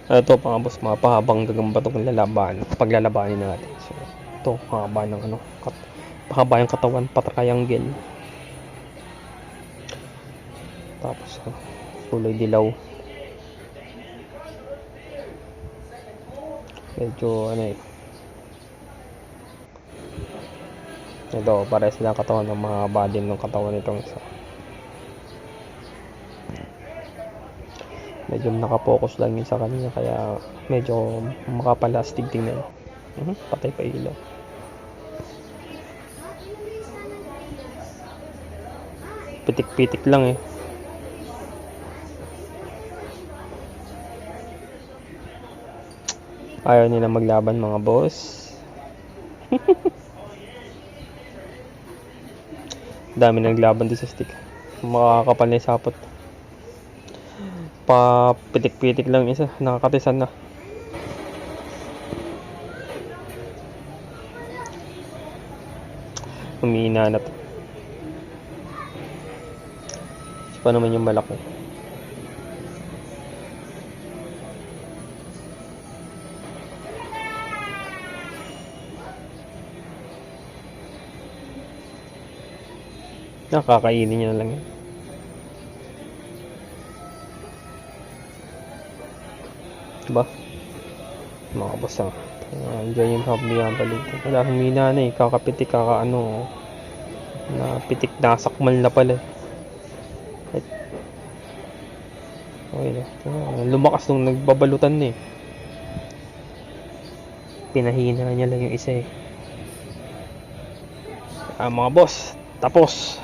Ito mga boss, mapahabang gagamba itong paglalabanin natin. So, ito, mahaba ng pahaba yung katawan, pa-triangle. Tapos, kulay dilaw. Medyo, ito, pares sila katawan ng mahaba din ng katawan nitong isa. Medyo nakapokus lang yun sa kanya, kaya medyo makapalastig tingnan. Patay pa ilaw. Pitik-pitik lang eh. Ayaw nila maglaban mga boss. Dami naglaban doon sa stick. Makakapal na yung sapot. Pitik-pitik lang isa. Nakakatisan na. Humihina na to. Isa pa naman yung malaki. Nakakainin niya na lang yan. Diba? Mga boss enjoy yung hobby yan balik. Wala, humina na eh. Kakapitik, napitik, nasakmal na pala. Okay na. Lumakas nung nagbabalutan na eh. Pinahina niya lang yung isa eh. Mga boss, tapos.